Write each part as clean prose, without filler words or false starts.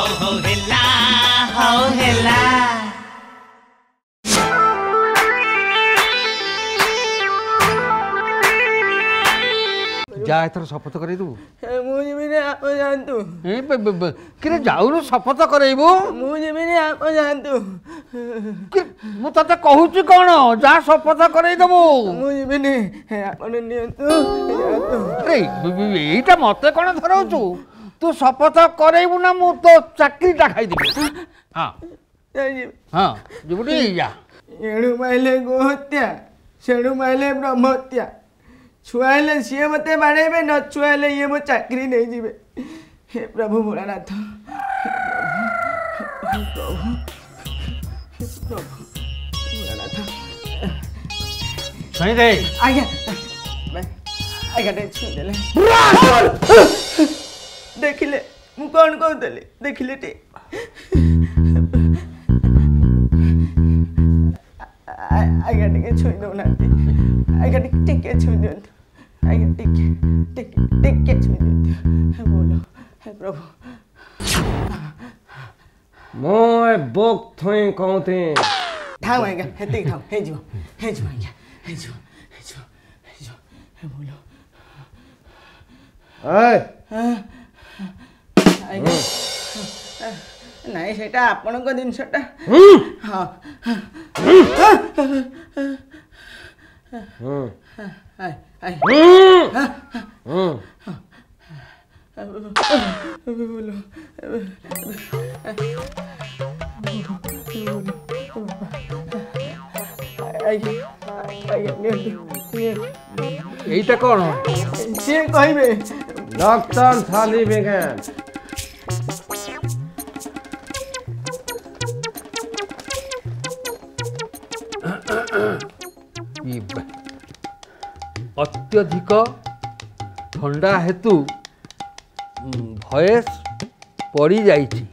हो हेला हो हेला जा एथर शपथ करेदु मु जिबिनी आप जानतु कि जाऊनु शपथ करेबु मु जिबिनी आप जानतु मु तते कहूची कोन जा शपथ करेदबु मु जिबिनी आपण नियंतु जानतु रे एटा मते कोन धरौचु तू शपथ करेबु ना मु तो चाकरीटा खाई देबी हां हां जिबुडी जा एणु माइले गोहत्या सेणु माइले ब्रह्महत्या छुआले सी मत बाड़े न छुआले ये मो चाकरी नहीं जीवे हे प्रभु भोलानाथ भोलानाथ सही दे आज्ञा आज्ञा टे छुई देले देखिले मु कौन कहतले देखिले टे आज्ञा टे छुई दउना आज्ञा टिके छुई दियंतु आज्ञा टिके छुई दियंतु हे बोलो हे प्रभु मोय बोक थोई कहते ठाऊ आज्ञा हेते ठाऊ हे जो आज्ञा हे जो हे बोलो ए आज्ञा नहीं सेटा आपण को जिनसटा हां এইটা কোন সে কইবে डॉक्टर थाली बेगन अत्यधिक ठंडा हेतु भयस पड़ी जाइछि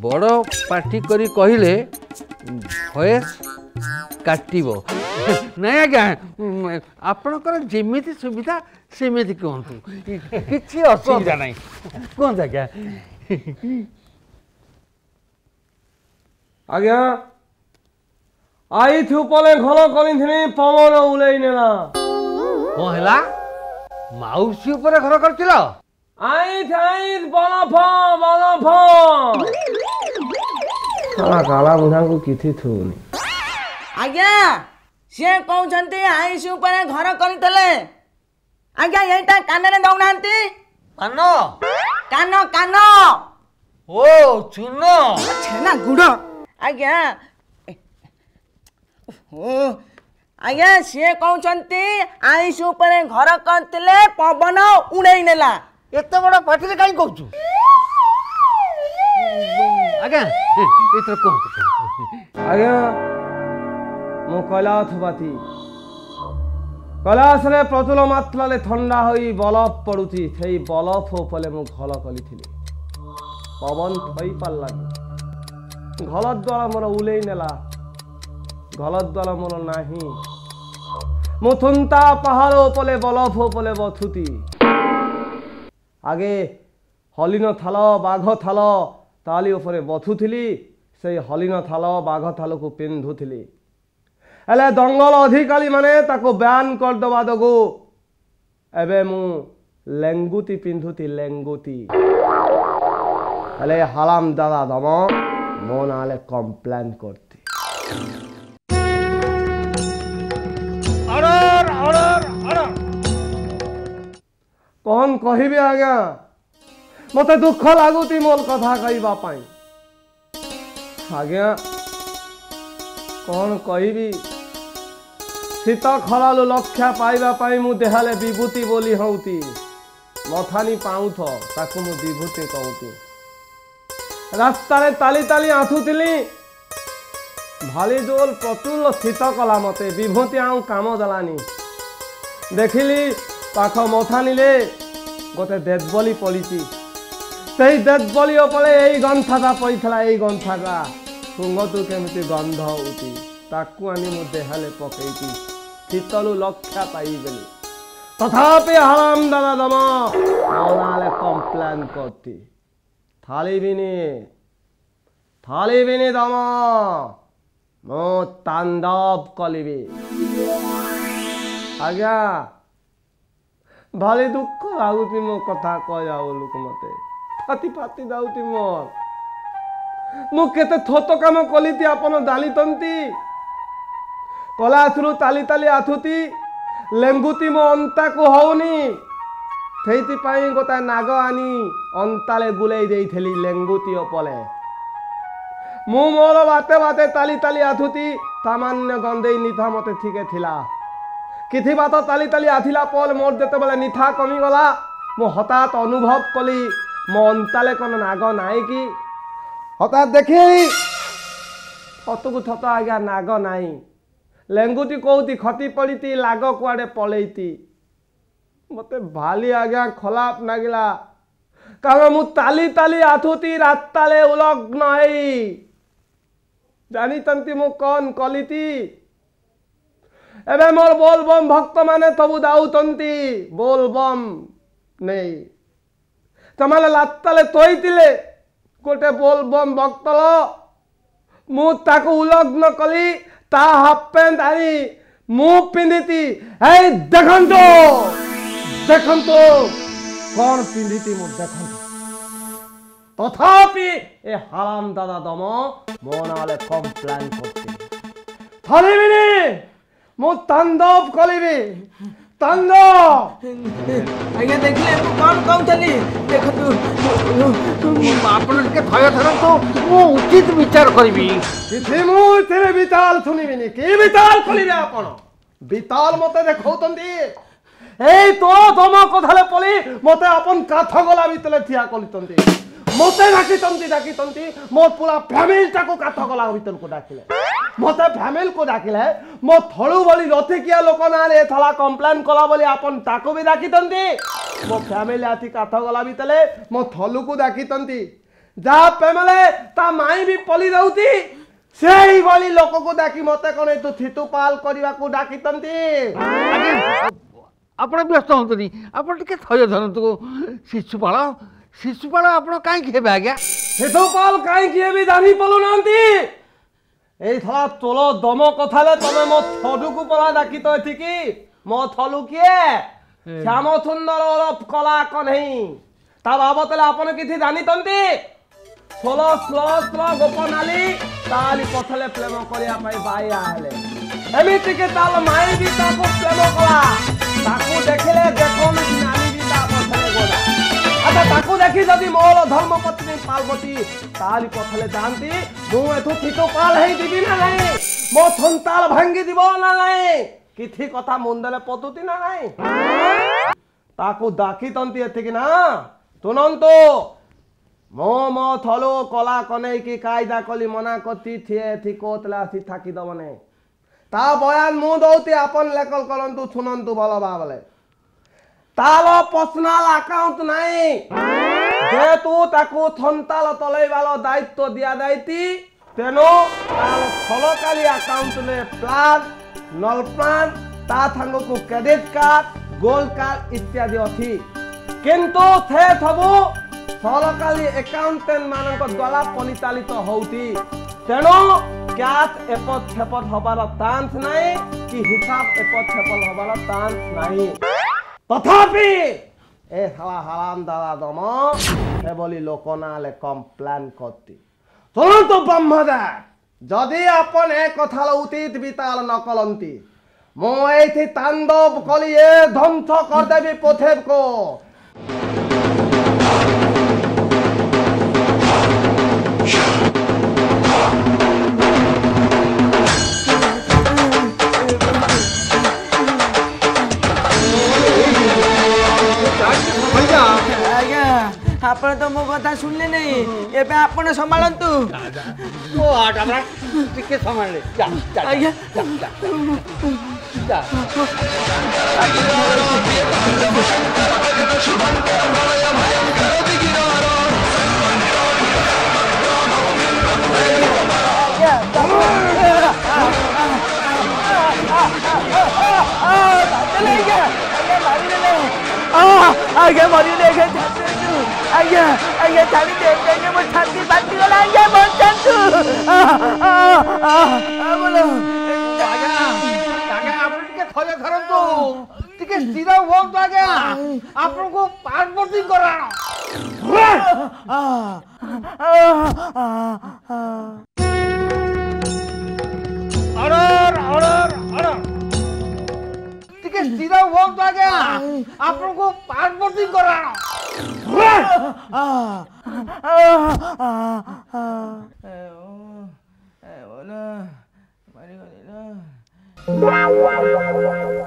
बड़ पार्टी करी कहिले भयस काटिबो नहीं आज्ञा आपणकर जेमिति सुविधा सेमिति कहतु किछि असुविधा नहीं कहत आज्ञा आज्ञा आई थु पले घल कलिथिनी पवन उलै नेला कौन हैला माउसी ऊपर घर करथिल आई थाई बलफ साला काला बुढ़ा को किथि थुनी आज्ञा से कहउछंती आईसी ऊपर घर करतले आज्ञा एटा कानरे दउनांती कानो कानो कानो ओ चुनो छेना गुड़ आज्ञा ओ आज्ञा से कहउछंती आईसी ऊपर घर करतले पवन उड़ै नेला एते बड़ पार्टी रे काई कहउछु आज्ञा एतर कहू आज्ञा मो कैलाशवाती कैलाश रे प्रचुर मात्रा ठंडा होई बलफ पड़ुची सेई बलफ उपले मु घल कलिथिली पवन थई पारलानी घल द्वारा मोर उलै नेला घल द्वारा मोर नाही मुथुंता पहाड़ उपले बलफ उपले बथुती आगे हलिन थाल बाघ थाल ताली उपरे बथुथिली से हलिन थाल बाघ थाल को पिंधुथिली हेले दंगल अधिकारी माने ताको बैन कर दबा दगो एबे मु लेंगुती पिंधुती लेंगुती हेले हराम दादा दम मो नाले कंप्लेन करती ऑर्डर ऑर्डर ऑर्डर कौन कहिबे आज्ञा मते दुख लागुती मोर कथा कहबा पाई आज्ञा कौन कहिबी शीत खरालु लक्ष्या पाइबा पाई मु देहाले विभूति बोली हौती मथानी पाउथ ताकु मु विभूति कहूती रास्ता रे ताली ताली आथुतिली भाली जोल प्रचुर शीत कला मते विभूति आउ काम दलानी देखिली पाख मथानी गोटे देदबली पड़ी से देदबली उपले यही गंथाटा पड़ा यही गंथाटा शुंगतु केमती गंध होती ताकू आनी मो देहाले पकईती शीतलु लक्ष्या पाइबेली तथापि हराम दादा दम मनाले कंप्लेन करती थालिबिनी दम मो तांडव कलिबी आज्ञा भारी दुख लाଗୁଛି ମୋ କଥା କହିଯାଉ ଲୋକ ମତେ ଫାଟି ଫାଟି ଯାଉଛି ମୋର ମୁଁ କେତେ ଥୋତ କାମ କଲିତି ଆପଣ ଜାଣିଛନ୍ତି କଲାଥରୁ ତାଲି ତାଲି ଆଥୁତି ଲେଙ୍ଗୁତି ମୋ ଅନ୍ତାକୁ ହଉନି ସେଇଥିପାଇଁ ଗୋଟା ନାଗ ଆଣି ଅନ୍ତାଳେ ଗୁଲେଇ ଦେଇଥିଲି ଲେଙ୍ଗୁତି ଉପରେ ମୁଁ ମୋର ବାଟେ ବାଟେ ତାଲି ତାଲି ଆଥୁତି ସାମାନ୍ୟ ଗନ୍ଧେଇ ନିଥା ମତେ ଠିକେ ଥିଲା किथि बात ताली ताली आथिला पल मोर जते बेले निथा कमी गला मो हठात अनुभव कली मो अंताले कोन नाग नाई की हठात देखी थतकु थत आज्ञा नाग नाई लेंगुटी कहती खती पड़ीती लाग कुआडे पलैती मते भाली आज्ञा खलाप नागिला कारण मु ताली ताली आथुती राताले उलग्न हई जानी तंती मु कौन कलिती एबे मोर बोलबम भक्त माने तबु दाउतंती बोलबम नहीं तमाले लात्ताले तोइतिले गोटे बोलबम भक्तल मु ताको उलग्न कली ता हाफ पैंट आनी मु पिंदिती ए देखंतो देखंतो कौन पिंदिती मु देखंतो तथापि ए हराम दादा दम मो नाले कंप्लेन करती थालिबिनी मु तांडव कलिबी तांडव आज्ञा देखले कौन कहतली देखतु ଆପଣ ଟିକେ ଥୟ ଧରନ୍ତୁ ମୁଁ ଉଚିତ ବିଚାର କରିବି किथि मु तेरे बिताल सुनिबिनी की बिताल कलिबी आपण बिताल मते देखौतंती ए तो दम कथाले पली मते अपन काथ गला बितले थिया कलितंती मते डाकितंती मोर पूरा फैमिली टाको काथ गला बितल को डाकिले मते फैमिली को डाकिले मो थळु बली रथिकिया लोक नारे थला कंप्लेन कला बली अपन ताको भी डाकितंती मो फैमिली आथि काथ गला बितले मो थलु को डाकितंती जा पेमले ता माई भी पली रहउती सेही बली लोक को डाकी मते कोने तू थितुपाल करबा को डाकितंती ଆପଣ ବ୍ୟସ୍ତ ହୁଅନ୍ତୁନି ଆପଣ ଟିକେ ଥୟ ଧରନ୍ତୁ ଶିଶୁପାଳ ଆପଣ କାହିଁକି ହେବେ ଆଜ୍ଞା थितुपाल काई किए भी जानी पलु नांती एई थला तोलो दम कथाले तमे मो थडु को पला डाकी तो एथि की मो थलु किए श्याम सुंदर ओरफ कला कन्हई ता बाबतले आपण किथि जानी तंती सोलो स्लो स्लो गोपनाली ताली पथले प्रेम करिया पाई बाई आले एमिति के ताल माई भी ताको प्रेम कला ताको देखले देखोन नानी भी ता पथले गोला अच्छा ताको देखि जदि मोर धर्मपत्नी पार्वती ताली पथले जानती मु एथु थितो पाल हेई दिबी ना नहीं मो संताल भांगी दिबो ना नहीं किथि कथा मुंदले पतुती ना नहीं ताको दाखी तंती एथिकी ना तुनंतो मो थलो कला कनै की कायदा कली मना करती थिए थी कोतला थी थाकी दबने ता बयान मु दौती अपन लेकल करंतु सुनंतु भलो बाबले तालो पर्सनल अकाउंट नहीं जेतु ताको थंताल तलै वालो दायित्व दिया दायती तेनो तालो थलकाली अकाउंट ले प्लान नल प्लान ता थांगो को क्रेडिट कार्ड गोल्ड कार्ड इत्यादि अछि किंतु थे थबु सरकारी अकाउंटेंट मानक द्वारा परिचालित होती तेणु कैश एपट छेपट हबार चांस नहीं कि हिसाब एपट छेपट हबार चांस नहीं तथापि ए हला हराम दादा दम ए बोली लोक नाले कंप्लेन करती तुरंत ब्रह्मदा जदि अपन ए कथाल उचित बिताल न कलंती मो एथि तांडव कली ए ध्वंस कर देबी पथेब को ଆପଣ ତ ମୋ କଥା ଶୁଣିଲେ ନାହିଁ ଏବେ ଆପଣ ସମ୍ଭାଳନ୍ତୁ ଓ ଆଟା ଟିକେ ସମ୍ଭାଳେ ଆଜ୍ଞା आगे मरी आज्ञा आज्ञा छाड़ी दे आज्ञा मो छाती फाटी गला आज्ञा बंचातु बोलो आज्ञा आज्ञा आपण टिके खरे धरंतु टिके स्थिर हुअंतु आज्ञा आपण को पार्वती कराण ऑर्डर ऑर्डर ऑर्डर टिके स्थिर हुअंतु आज्ञा आपण को पार्वती कराण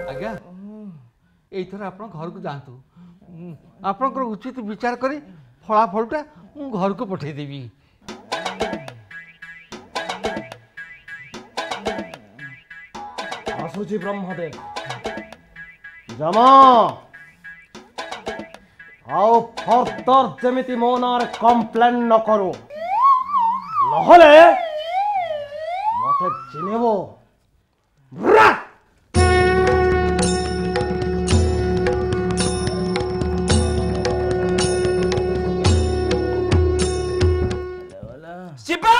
आज्ञा एथर आप घर को जातु आपणकर उचित विचार करी फलाफलटा घर को पठेदेवी आसुची ब्रह्मदेव जमा आओ फर्दर जमिति मो नार कंप्लेन न करू नहले मते चिनेबो शिवा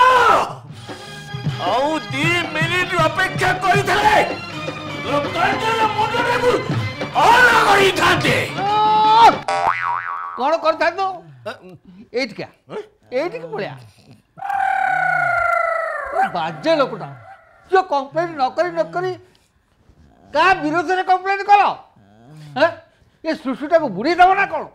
आउ 2 मिनिट अपेक्षा करिथले लोकतर मुंडरे और करी थाते कौन करता तो एट क्या एट की पड़िया बाजे लोकटा जो कंप्लेन न करी का विरोध में कंप्लेन करो हैं ये सुसुटा को बुड़ी दबो ना कौन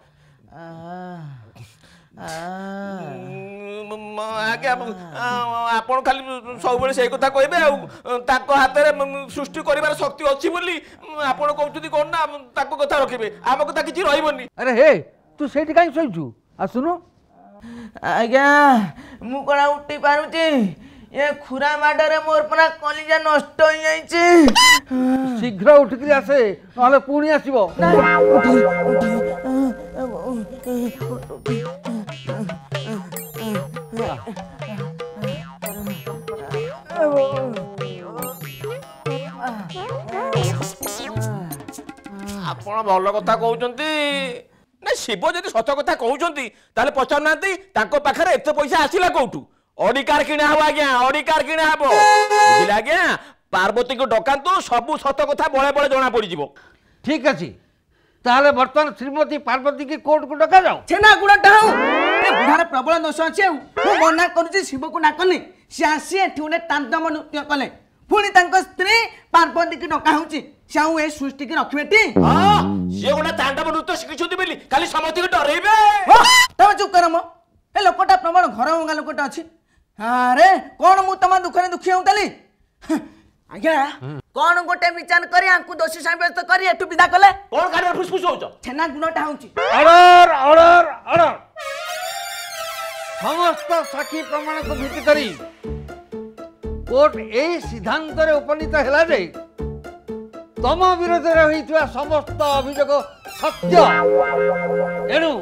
आगे आपण खाली सब बेले से कथा कहबे ताको हाथ रे सृष्टि करिवार शक्ति अछि बोली आपण कहउछथि कोन ना ताको कथा रखिबे आम कथा किछि रहिबोनी अरे हे तू सेठी काई सोइछु आ सुनो आज्ञा मु कोना उठी पारुची ये खुरा माडरे मोर परा कलिजा नष्ट हो जाईची शीघ्र उठिकरी आसे नहले पुणी आसीबो आपण भल कथा कहउछन्ति ना शिव जदि सत कथा कहउछन्ति ताले पचारनांती ताको पाखरे एते पैसा आसिला कोठू ऑडिकार किना हबो आज्ञा ऑडिकार किना हबो बुझिला आज्ञा पार्वती को डकांतु सब सत कथा बळे बळे जणा पड़ी जीवो ठीक अछि ताले वर्तमान श्रीमती पार्वती की कोर्ट को डका जाओ छेना गुड़ा टाऊ ए बुढ़ार प्रबल दोष अछि मु मना करूची शिव को नाकनी से आसी एठुने तांडव नृत्य कले पुणी तांको स्त्री पार्वती की डका होची साउ ए सृष्टि की रखबेटी हां से गोना तांडव नृत्य शिखिछुती बेली खाली समति को डरेबे तब चुप कर म ए लोकटा प्रमाण घर होगा लोकटा अछि अरे कोन मु तमा दुखरे दुखी होतली आज्ञा कोन गोटे विचार करी आंकु दोषी साब्यस्त करी एठु विदा कले कोन गाड़ी फुसफुस होछ छेना गुणटा होची ऑर्डर ऑर्डर ऑर्डर समस्त साक्षी प्रमाण को भित्ति करी कोर्ट ए सिद्धांत रे उपनीत हैला जे तम विरोध रे होइतवा समस्त अभियोग सत्य एनु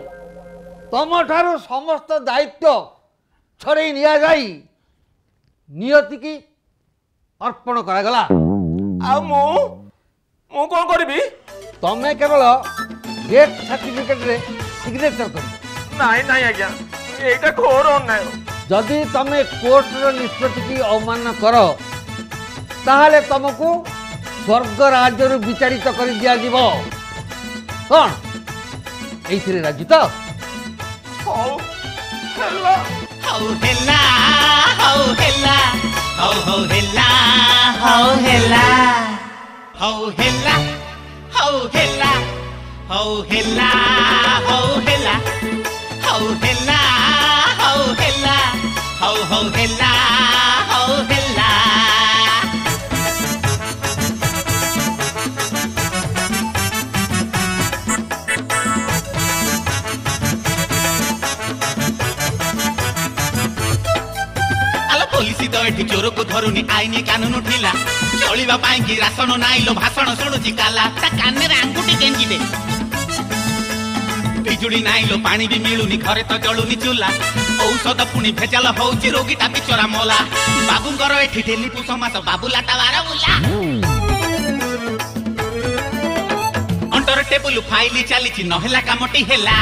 तम ठारो समस्त दायित्व छड़े निया जाई नियति की अर्पण करा गला आ मु कोन करबी तमे केवल डेथ सर्टिफिकेट रे सिग्नेचर कर नाही नाही आज्ञा एटा घोर अन्याय जदि तमे कोर्ट रो निष्पत्ति की अवमानना करो ताहले तुमको स्वर्ग राज्य रु विचारित कर दिया जीवो कोन एथिरे राजी तो हौ हेलो हौ हेला हौ हेला हौ हौ हेला हौ हेला हौ हेला हौ हेला हौ हेला हौ हेला हौ हेला हौ हेला हौ हौ हेला हौ हेला तो एठी चोर को धरुनी आईनी कानून उठिला चलिबा पाई कि राशन नाइलो भाषण सुनुची काला ता काने रे आंगुठी गेंजी दे बिजुड़ी नाइलो पानी भी मिलुनी घरे तो जळुनी चुला औषध पुनी भेजाल होउची रोगीटा बिचरा मोला बाबूंकर एठी डेली पुष मास बाबूलाटा वारा बुला अंटर टेबुल फाइली चालीची नहेला कामटी हेला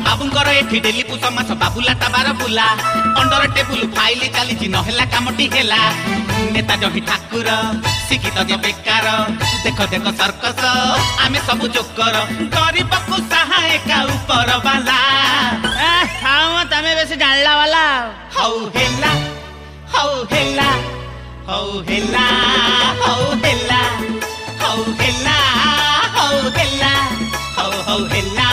बाबूंकर एठी डेली पुष मास बाबुलाटा बार बुला अंडर टेबुल फाइल चलीची नहेला कामटी हेला नेता जही ठाकुर शिक्षित जे बेकार देख देख सर्कस आमे सब जोकर गरीब को सहायका ऊपर वाला खाओ तमे बेसी जानला वाला हौ हेला हौ हेला हौ हेला हौ हेला हौ हेला हौ हेला हौ हेला